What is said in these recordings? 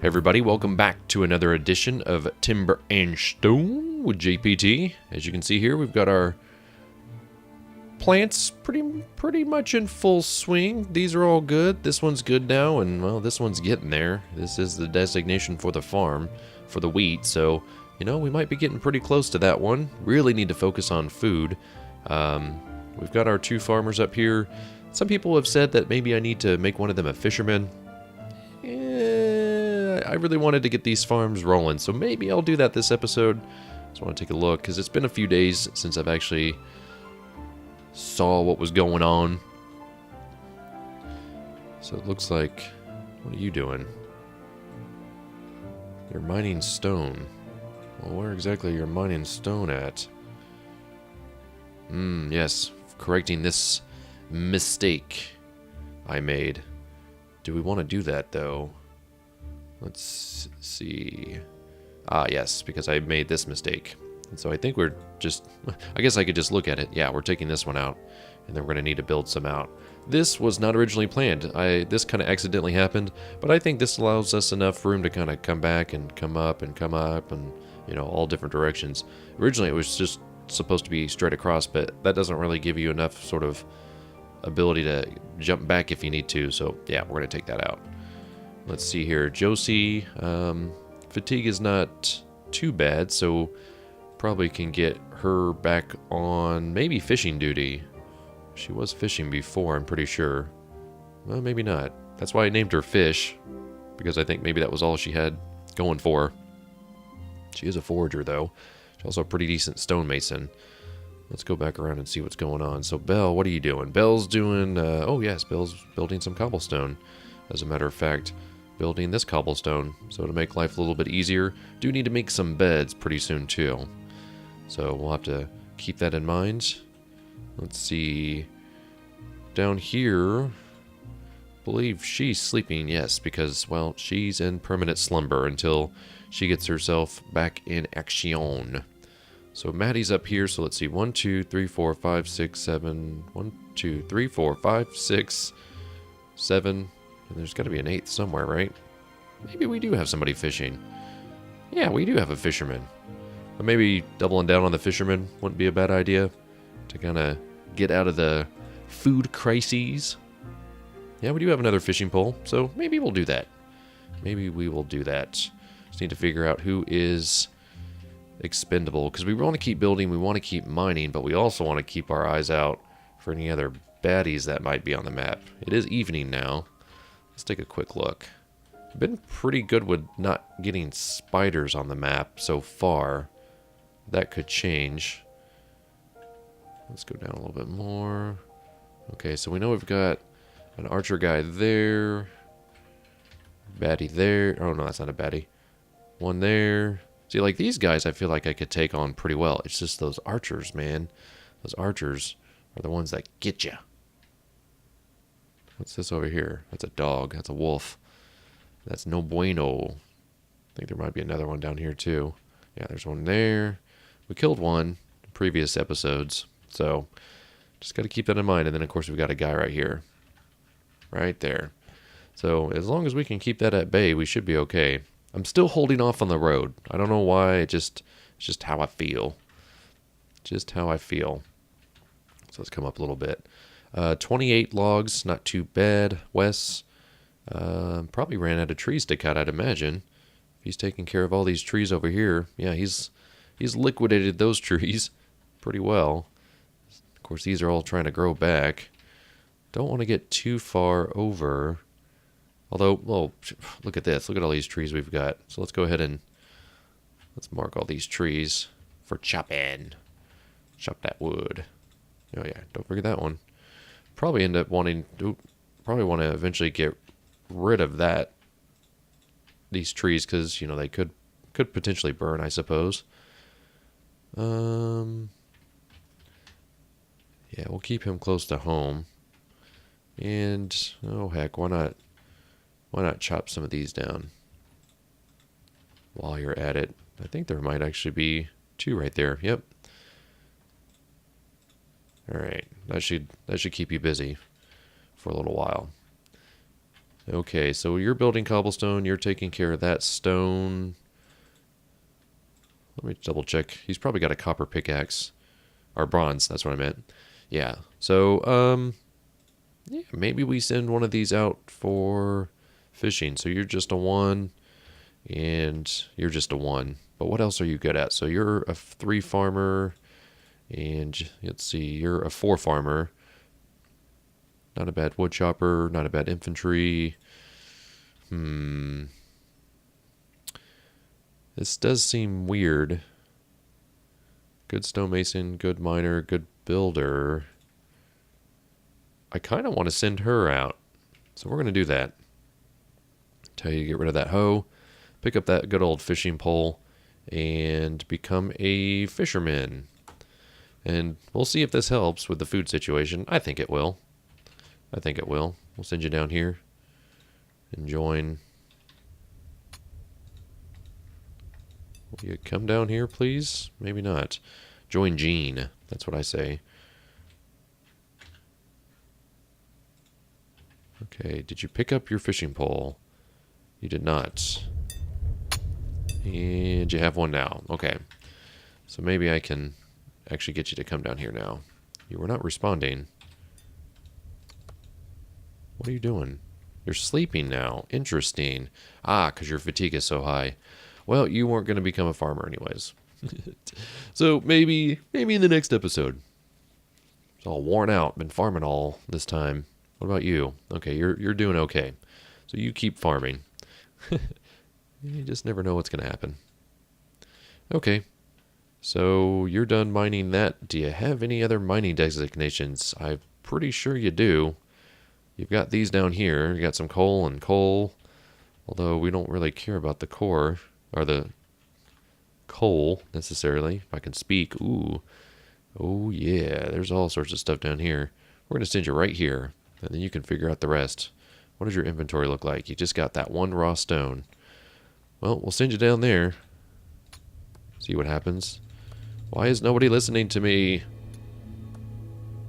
everybody, welcome back to another edition of Timber and Stone with JPT. As you can see here, we've got our plants pretty much in full swing. These are all good. This one's good now, and well, this one's getting there. This is the designation for the farm, for the wheat, so you know, we might be getting pretty close to that one. Really need to focus on food. We've got our two farmers up here. Some people have said that maybe I need to make one of them a fisherman. I really wanted to get these farms rolling, so maybe I'll do that this episode. Just want to take a look, because it's been a few days since I've actually saw what was going on. So it looks like... What are you doing? You're mining stone. Well, where exactly are you mining stone at? Yes, correcting this mistake I made. Do we want to do that, though? Let's see. Ah, yes, because I made this mistake. And so I think we're just... I guess I could just look at it. Yeah, we're taking this one out. And then we're going to need to build some out. This was not originally planned. This kind of accidentally happened. But I think this allows us enough room to kind of come back and come up and, you know, all different directions. Originally, it was just supposed to be straight across, but that doesn't really give you enough sort of ability to jump back if you need to. So, yeah, we're going to take that out. Let's see here. Josie, fatigue is not too bad, so probably can get her back on maybe fishing duty. She was fishing before, I'm pretty sure. Well, maybe not. That's why I named her Fish, because I think maybe that was all she had going for her. She is a forager, though. She's also a pretty decent stonemason. Let's go back around and see what's going on. So, Belle, what are you doing? Belle's doing... oh, yes, Belle's building some cobblestone, as a matter of fact. Building this cobblestone, so to make life a little bit easier, do need to make some beds pretty soon too. So we'll have to keep that in mind. Let's see. Down here, I believe she's sleeping, yes, because, well, she's in permanent slumber until she gets herself back in action. So Maddie's up here, so let's see. 1, 2, 3, 4, 5, 6, 7. 1, 2, 3, 4, 5, 6, 7. And there's got to be an 8th somewhere, right? Maybe we do have somebody fishing. Yeah, we do have a fisherman. But maybe doubling down on the fisherman wouldn't be a bad idea to kind of get out of the food crises. Yeah, we do have another fishing pole, so maybe we'll do that. Maybe we will do that. Just need to figure out who is expendable, because we want to keep building, we want to keep mining, but we also want to keep our eyes out for any other baddies that might be on the map. It is evening now. Let's take a quick look. I've been pretty good with not getting spiders on the map so far. That could change. Let's go down a little bit more. Okay, so we know we've got an archer guy there. Baddie there. Oh, no, that's not a baddie. One there. See, like these guys I feel like I could take on pretty well. It's just those archers, man. Those archers are the ones that get you. What's this over here? That's a dog. That's a wolf. That's no bueno. I think there might be another one down here too. Yeah, there's one there. We killed one in previous episodes, so just got to keep that in mind. And then, of course, we've got a guy right here. Right there. So as long as we can keep that at bay, we should be okay. I'm still holding off on the road. I don't know why. It's just how I feel. Just how I feel. So let's come up a little bit. 28 logs, not too bad. Wes probably ran out of trees to cut, I'd imagine. If he's taking care of all these trees over here, yeah, he's liquidated those trees pretty well. Of course, these are all trying to grow back. Don't want to get too far over. Although, well, look at this. Look at all these trees we've got. So let's go ahead and let's mark all these trees for chopping. Chop that wood. Oh yeah, don't forget that one. Probably end up wanting to, probably want to eventually get rid of these trees, because, you know, they could potentially burn, I suppose. Yeah, we'll keep him close to home. And, oh heck, why not chop some of these down while you're at it? I think there might actually be 2 right there. Yep. All right, that should keep you busy for a little while. Okay, so you're building cobblestone. You're taking care of that stone. Let me double check. He's probably got a copper pickaxe. Or bronze, that's what I meant. Yeah. So, yeah, maybe we send one of these out for fishing. So you're just a 1, and you're just a 1. But what else are you good at? So you're a 3 farmer, and let's see, you're a 4 farmer. Not a bad wood chopper, not a bad infantry. This does seem weird. Good stonemason, good miner, good builder. I kind of want to send her out. So we're going to do that. Tell you to get rid of that hoe. Pick up that good old fishing pole. And become a fisherman. And we'll see if this helps with the food situation. I think it will. I think it will. We'll send you down here. And join. Will you come down here, please? Maybe not. Join Gene. That's what I say. Okay, did you pick up your fishing pole? You did not. And you have one now. Okay. So maybe I can actually get you to come down here now. You were not responding. What are you doing? You're sleeping now. Interesting. Ah, because your fatigue is so high. Well, you weren't going to become a farmer anyways. So maybe in the next episode. It's all worn out. Been farming all this time. What about you? Okay, you're doing okay. So you keep farming. You just never know what's going to happen. Okay. So you're done mining that. Do you have any other mining designations? I'm pretty sure you do. You've got these down here. You got some coal and coal. Although we don't really care about the core. Or the coal, necessarily. If I can speak. Ooh. Oh, yeah. There's all sorts of stuff down here. We're going to send you right here. And then you can figure out the rest. What does your inventory look like? You just got that 1 raw stone. Well, we'll send you down there. See what happens. Why is nobody listening to me?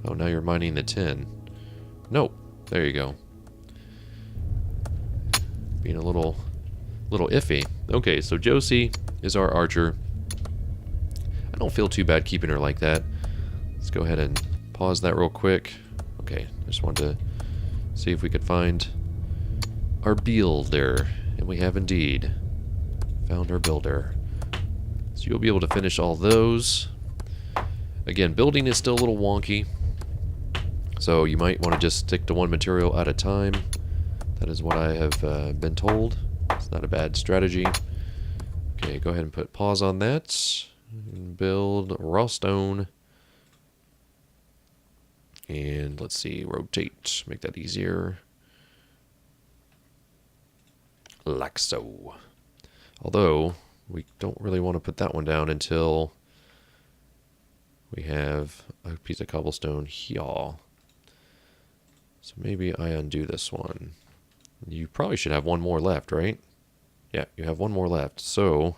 Oh, now you're mining the tin. Nope. There you go. Being a little iffy. Okay, so Josie is our archer. I don't feel too bad keeping her like that. Let's go ahead and pause that real quick. Okay, I just wanted to see if we could find our builder. And we have indeed found our builder. So you'll be able to finish all those. Again, building is still a little wonky. So you might want to just stick to one material at a time. That is what I have been told. It's not a bad strategy. Okay, go ahead and put pause on that. And build raw stone. And let's see, rotate. Make that easier. Like so. Although, we don't really want to put that one down until we have a piece of cobblestone here. So maybe I undo this one. You probably should have one more left, right? Yeah, you have one more left. So,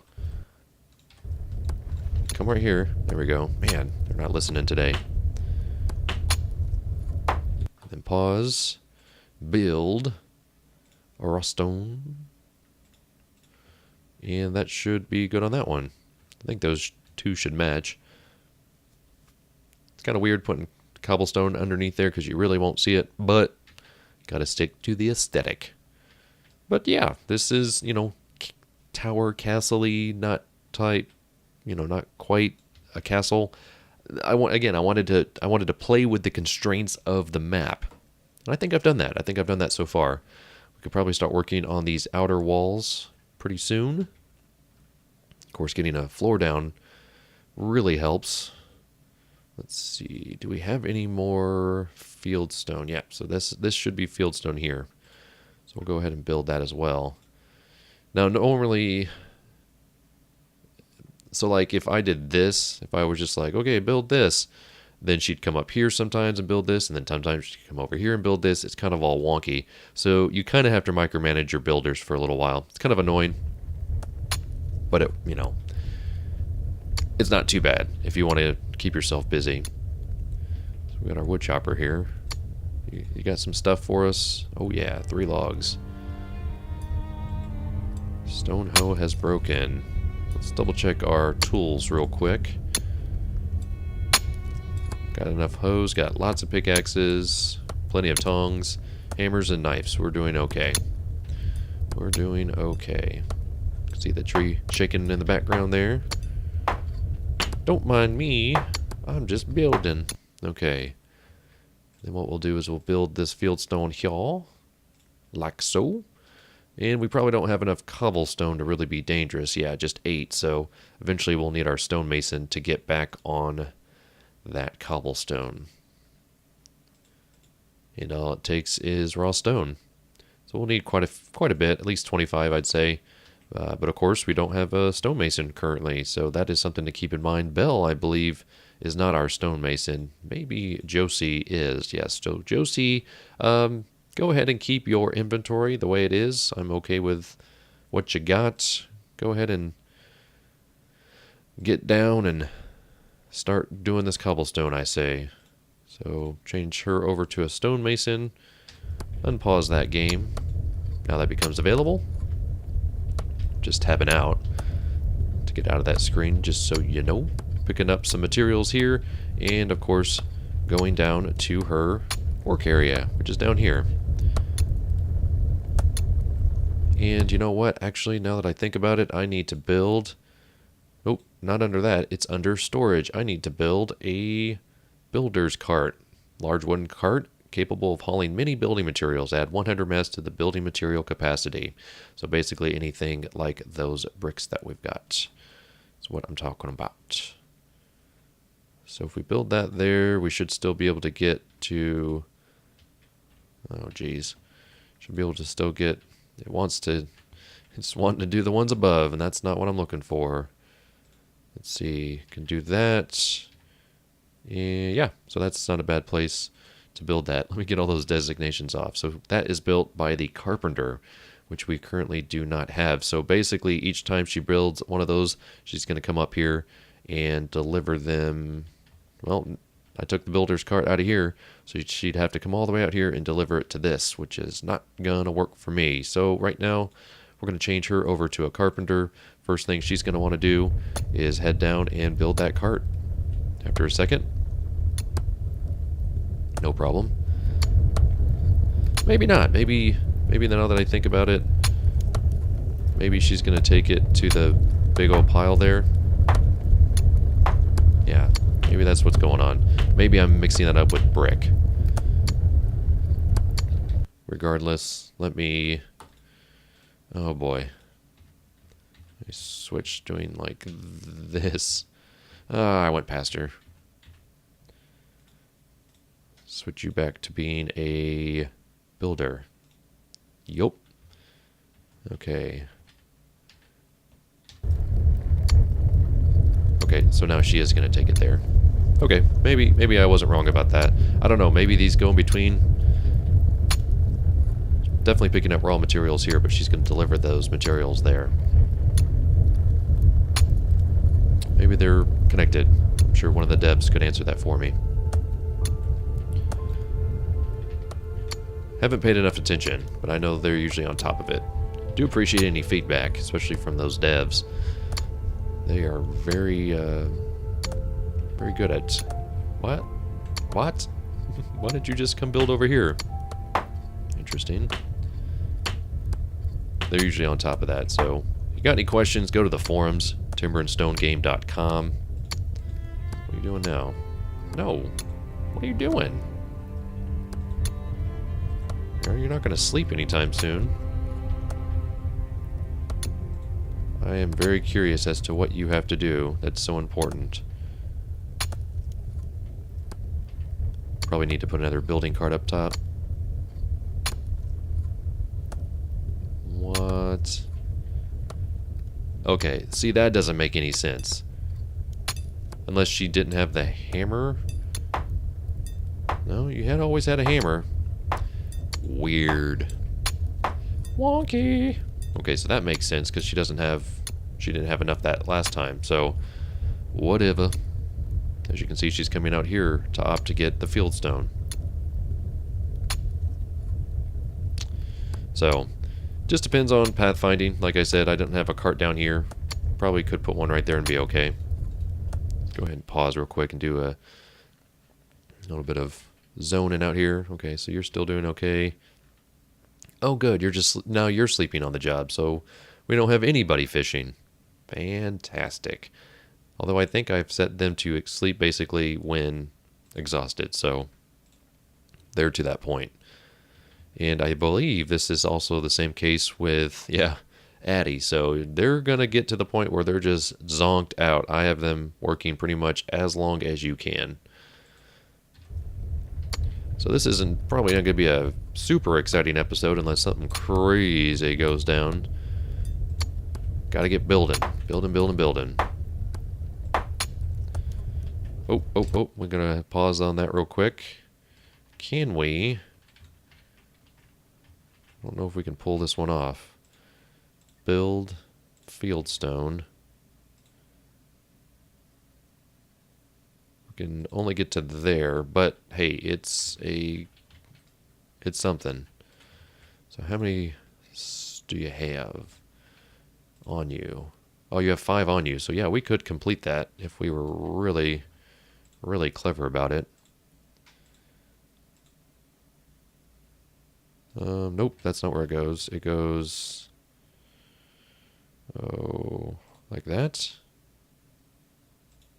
come right here. There we go. Man, they're not listening today. Then pause. Build. Or a stone. And that should be good on that one. I think those two should match. It's kind of weird putting cobblestone underneath there because you really won't see it, but gotta stick to the aesthetic. But yeah, this is, you know, tower castle-y, not type, you know, not quite a castle. I wanted to play with the constraints of the map. And I think I've done that. I think I've done that so far. We could probably start working on these outer walls pretty soon. Of course, getting a floor down really helps. Let's see. Do we have any more fieldstone? Yeah, so this should be fieldstone here. So we'll go ahead and build that as well. Now, normally, so like if I did this, if I was just like, okay, build this, then she'd come up here sometimes and build this, and then sometimes she'd come over here and build this. It's kind of all wonky. So you kind of have to micromanage your builders for a little while. It's kind of annoying, but it, you know, it's not too bad if you want to keep yourself busy. So we got our wood chopper here. You got some stuff for us? Oh yeah, 3 logs. Stone hoe has broken. Let's double check our tools real quick. Got enough hoes, got lots of pickaxes, plenty of tongs, hammers, and knives. We're doing okay. We're doing okay. See the tree shaking in the background there? Don't mind me. I'm just building. Okay. Then what we'll do is we'll build this fieldstone here. Like so. And we probably don't have enough cobblestone to really be dangerous. Yeah, just 8. So eventually we'll need our stonemason to get back on that cobblestone. And all it takes is raw stone. So we'll need quite a bit, at least 25 I'd say. But of course we don't have a stonemason currently, so that is something to keep in mind. Belle, I believe, is not our stonemason. Maybe Josie is. Yes, so Josie, go ahead and keep your inventory the way it is. I'm okay with what you got. Go ahead and get down and start doing this cobblestone, I say. So change her over to a stonemason. Unpause that game. Now that becomes available. Just tabbing out to get out of that screen, just so you know. Picking up some materials here, and of course going down to her work area, which is down here. And you know what? Actually, now that I think about it, I need to build... Oh, not under that. It's under storage. I need to build a builder's cart. Large wooden cart capable of hauling many building materials. Add 100 mass to the building material capacity. So basically anything like those bricks that we've got. That's what I'm talking about. So if we build that there, we should still be able to get to... Oh, geez. Should be able to still get... It's wanting to do the ones above, and that's not what I'm looking for. Let's see. Can do that. Yeah, so that's not a bad place to build that. Let me get all those designations off. So that is built by the carpenter, which we currently do not have. So basically each time she builds one of those, she's going to come up here and deliver them. Well, I took the builder's cart out of here, so she'd have to come all the way out here and deliver it to this, which is not going to work for me. So right now we're going to change her over to a carpenter. First thing she's going to want to do is head down and build that cart. After a second. No problem. Maybe not. Maybe now that I think about it, maybe she's going to take it to the big old pile there. Yeah, maybe that's what's going on. Maybe I'm mixing that up with brick. Regardless, let me... Oh boy. I switched doing like this. I went past her. Switch you back to being a builder. Yup. Okay. Okay, so now she is going to take it there. Okay, maybe I wasn't wrong about that. I don't know, maybe these go in between. Definitely picking up raw materials here, but she's going to deliver those materials there. Maybe they're connected. I'm sure one of the devs could answer that for me. Haven't paid enough attention, but I know they're usually on top of it. Do appreciate any feedback, especially from those devs. They are very good at... What? What? Why did you just come build over here? Interesting. They're usually on top of that, so if you got any questions, go to the forums, timberandstoneGame.com. What are you doing now? No. What are you doing? You're not going to sleep anytime soon. I am very curious as to what you have to do that's so important. Probably need to put another building cart up top. What? Okay, see, that doesn't make any sense. Unless she didn't have the hammer. No, you had always had a hammer. Weird. Wonky. Okay, so that makes sense because she didn't have enough that last time. So, whatever. As you can see, she's coming out here to opt to get the fieldstone. So, Just depends on pathfinding. Like I said, I don't have a cart down here. Probably could put one right there and be okay. Let's go ahead and pause real quick and do a little bit of zoning out here. Okay, so you're still doing okay. Oh, good. Now you're sleeping on the job, so we don't have anybody fishing. Fantastic. Although I think I've set them to sleep basically when exhausted, so they're to that point. And I believe this is also the same case with, yeah, Addie. So they're going to get to the point where they're just zonked out. I have them working pretty much as long as you can. So this isn't probably not going to be a super exciting episode unless something crazy goes down. Got to get building. Building. Oh, we're going to pause on that real quick. Can we... I don't know if we can pull this one off. Build fieldstone. We can only get to there, but hey, it's something. So how many do you have on you? Oh, you have 5 on you. So yeah, we could complete that if we were really, really clever about it. Nope, that's not where it goes. It goes, oh, like that?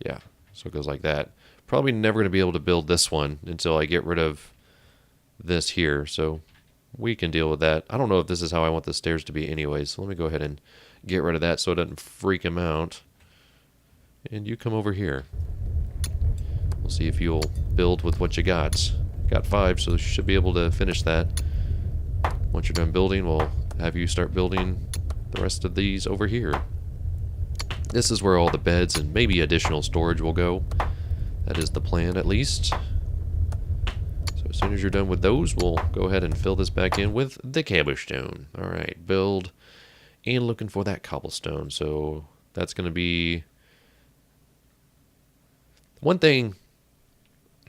Yeah, so it goes like that. Probably never going to be able to build this one until I get rid of this here, so we can deal with that. I don't know if this is how I want the stairs to be anyways, so let me go ahead and get rid of that so it doesn't freak him out. And you come over here. We'll see if you'll build with what you got. Got 5, so you should be able to finish that. Once you're done building, we'll have you start building the rest of these over here. This is where all the beds and maybe additional storage will go. That is the plan, at least. So as soon as you're done with those, we'll go ahead and fill this back in with the cobblestone. Alright, build. And looking for that cobblestone. So that's going to be... One thing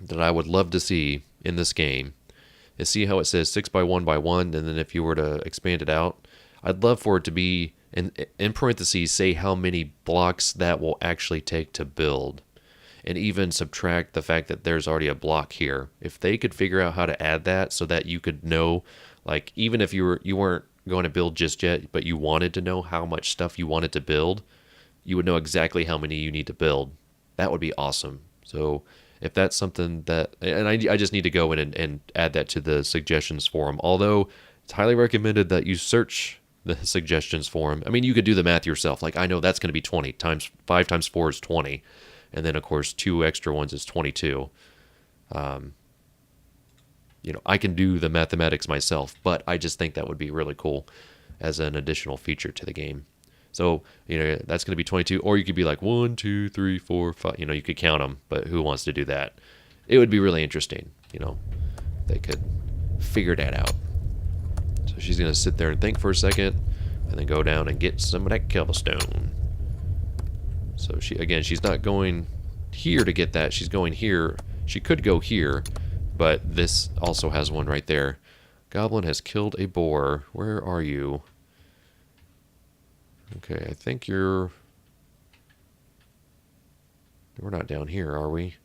that I would love to see in this game is see how it says 6 by 1 by 1, and then if you were to expand it out, I'd love for it to be, in parentheses, say how many blocks that will actually take to build. And even subtract the fact that there's already a block here. If they could figure out how to add that so that you could know, like, even if you weren't going to build just yet, but you wanted to know how much stuff you wanted to build, you would know exactly how many you need to build. That would be awesome. So if that's something that, and I just need to go in and add that to the suggestions forum. Although it's highly recommended that you search the suggestions forum. I mean, you could do the math yourself. Like, I know that's going to be 20 times 5 times 4 is 20. And then, of course, 2 extra ones is 22. You know, I can do the mathematics myself, but I just think that would be really cool as an additional feature to the game. So, you know, that's going to be 22, or you could be like 1, 2, 3, 4, 5. You know, you could count them, but who wants to do that? It would be really interesting, you know. They could figure that out. So she's going to sit there and think for a second, and then go down and get some of that cobblestone. So she's not going here to get that. She's going here. She could go here, but this also has one right there. Goblin has killed a boar. Where are you? Okay, I think we're not down here, are we?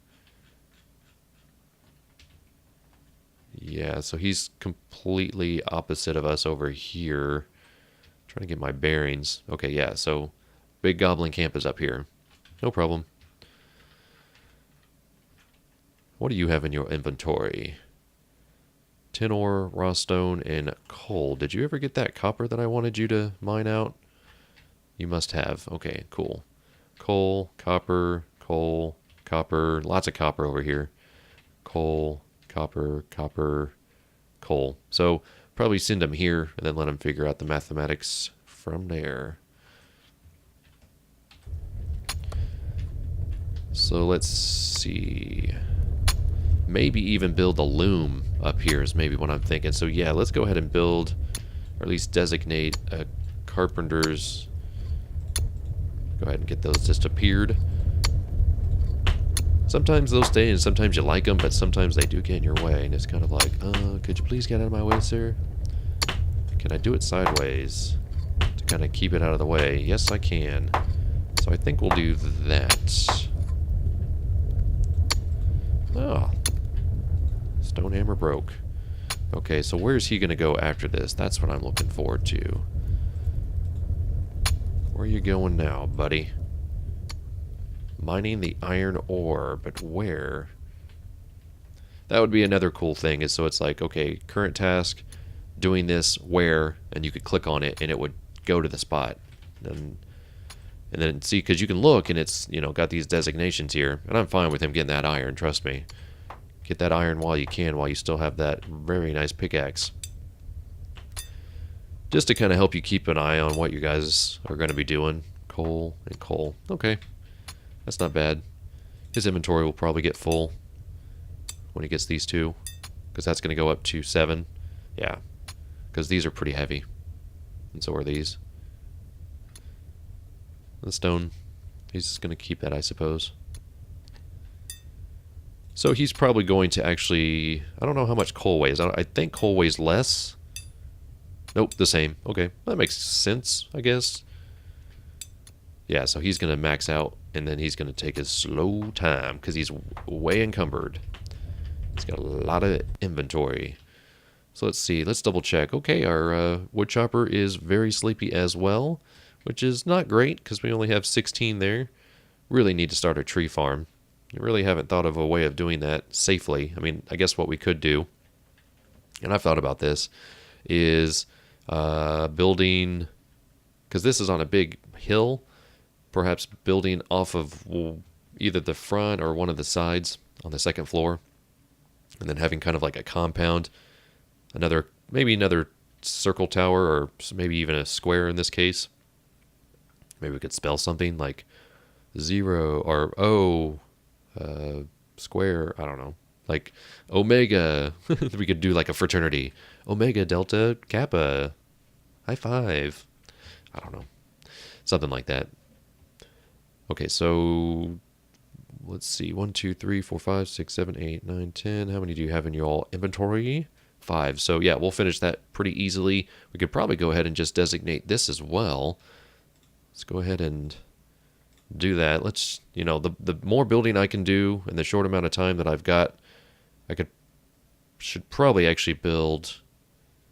Yeah, so he's completely opposite of us over here. Trying to get my bearings. Okay, yeah, so big goblin camp is up here. No problem. What do you have in your inventory? Tin ore, raw stone, and coal. Did you ever get that copper that I wanted you to mine out? You must have. Okay, cool. Coal, copper, lots of copper over here. Coal, copper, coal. So probably send them here and then let them figure out the mathematics from there. So let's see. Maybe even build a loom up here is maybe what I'm thinking. So yeah, let's go ahead and build, or at least designate a carpenter's. Go ahead and get those disappeared. Sometimes they'll stay and sometimes you like them, but sometimes they do get in your way. And it's kind of like, could you please get out of my way, sir? Can I do it sideways to kind of keep it out of the way? Yes, I can. So I think we'll do that. Oh. Stone hammer broke. Okay, so where's he going to go after this? That's what I'm looking forward to. Where are you going now, buddy? Mining the iron ore, but where? That would be another cool thing, is so it's like, okay, current task, doing this, where, and you could click on it and it would go to the spot. And then see, because you can look and it's, you know, got these designations here, and I'm fine with him getting that iron, trust me. Get that iron while you can, while you still have that very nice pickaxe. Just to kind of help you keep an eye on what you guys are going to be doing. Coal and coal. Okay. That's not bad. His inventory will probably get full when he gets these two, because that's going to go up to 7. Yeah. Because these are pretty heavy. And so are these. The stone, he's going to keep that, I suppose. So he's probably going to actually... I don't know how much coal weighs. I think coal weighs less. Nope, the same. Okay, that makes sense, I guess. Yeah, so he's going to max out, and then he's going to take his slow time, because he's way encumbered. He's got a lot of inventory. So let's see, let's double check. Okay, our wood chopper is very sleepy as well, which is not great, because we only have 16 there. Really need to start a tree farm. I really haven't thought of a way of doing that safely. I mean, I guess what we could do, and I've thought about this, is building, because this is on a big hill, perhaps building off of either the front or one of the sides on the second floor, and then having kind of like a compound, maybe another circle tower, or maybe even a square in this case. Maybe we could spell something like 0 or O square, I don't know, like Omega. We could do like a fraternity, Omega Delta Kappa, high five, I don't know, something like that. Okay, so let's see, 1 2 3 4 5 6 7 8 9 10. How many do you have in your inventory? 5. So yeah, we'll finish that pretty easily. We could probably go ahead and just designate this as well. Let's go ahead and do that. Let's, you know, the more building I can do in the short amount of time that I've got, should probably actually build,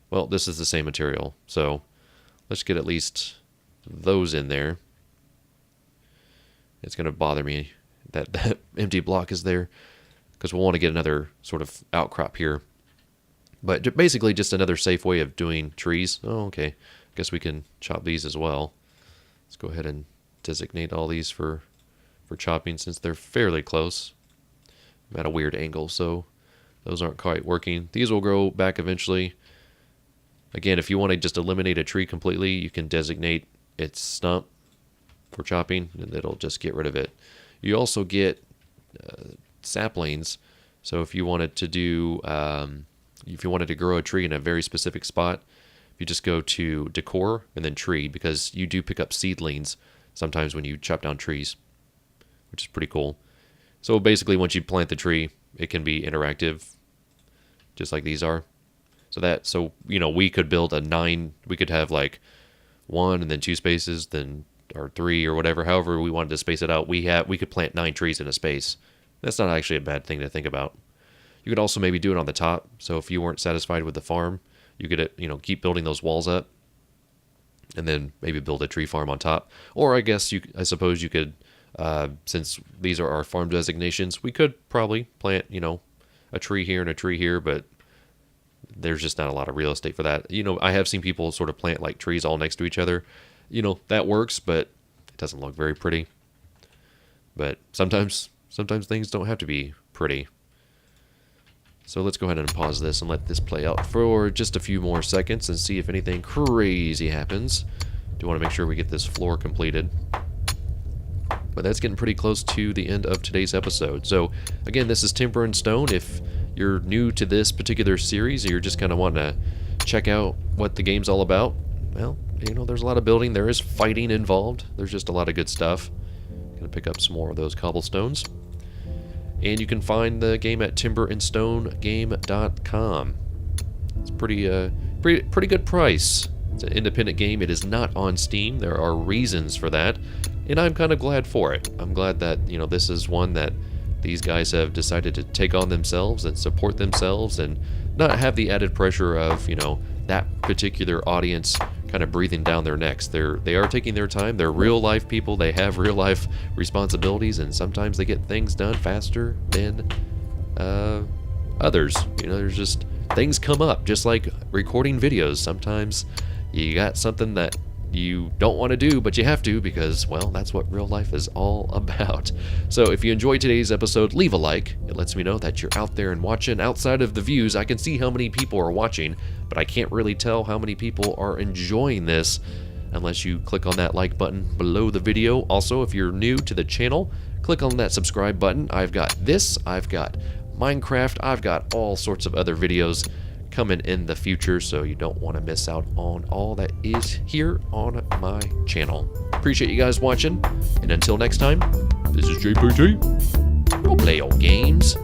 well, this is the same material, so let's get at least those in there. It's going to bother me that that empty block is there, because we'll want to get another sort of outcrop here. But basically just another safe way of doing trees. Oh, okay. I guess we can chop these as well. Let's go ahead and designate all these for chopping, since they're fairly close. I'm at a weird angle, so those aren't quite working. These will grow back eventually. Again, if you want to just eliminate a tree completely, you can designate its stump for chopping, and it'll just get rid of it. You also get saplings, so if you wanted to do, if you wanted to grow a tree in a very specific spot, you just go to decor and then tree, because you do pick up seedlings sometimes when you chop down trees, which is pretty cool. So basically, once you plant the tree, it can be interactive, just like these are. So you know, we could build we could have like 1 and then 2 spaces, then or 3 or whatever, however we wanted to space it out. We could plant 9 trees in a space. That's not actually a bad thing to think about. You could also maybe do it on the top. So if you weren't satisfied with the farm, you could, you know, keep building those walls up, and then maybe build a tree farm on top. Or I suppose you could, since these are our farm designations, we could probably plant, you know, a tree here and a tree here, but there's just not a lot of real estate for that. You know, I have seen people sort of plant like trees all next to each other. You know, that works, but it doesn't look very pretty. But sometimes things don't have to be pretty. So let's go ahead and pause this and let this play out for just a few more seconds and see if anything crazy happens. Do want to make sure we get this floor completed. But that's getting pretty close to the end of today's episode. So again, this is Timber and Stone. If you're new to this particular series, or you're just kind of wanting to check out what the game's all about, well, you know, there's a lot of building. There is fighting involved. There's just a lot of good stuff. Gonna pick up some more of those cobblestones. And you can find the game at timberandstonegame.com. It's pretty pretty good price. It's an independent game. It is not on Steam. There are reasons for that, and I'm kind of glad for it. I'm glad that, you know, this is one that these guys have decided to take on themselves and support themselves and not have the added pressure of, you know, that particular audience kind of breathing down their necks. They are taking their time. They're real life people. They have real life responsibilities, and sometimes they get things done faster than others. You know, there's just things come up, just like recording videos. Sometimes you got something that you don't want to do, but you have to because, well, that's what real life is all about. So if you enjoyed today's episode, leave a like. It lets me know that you're out there and watching. Outside of the views, I can see how many people are watching, but I can't really tell how many people are enjoying this unless you click on that like button below the video. Also, if you're new to the channel, click on that subscribe button. I've got this, I've got Minecraft, I've got all sorts of other videos coming in the future, so you don't want to miss out on all that is here on my channel. Appreciate you guys watching, and until next time, this is JPT. Go play your games.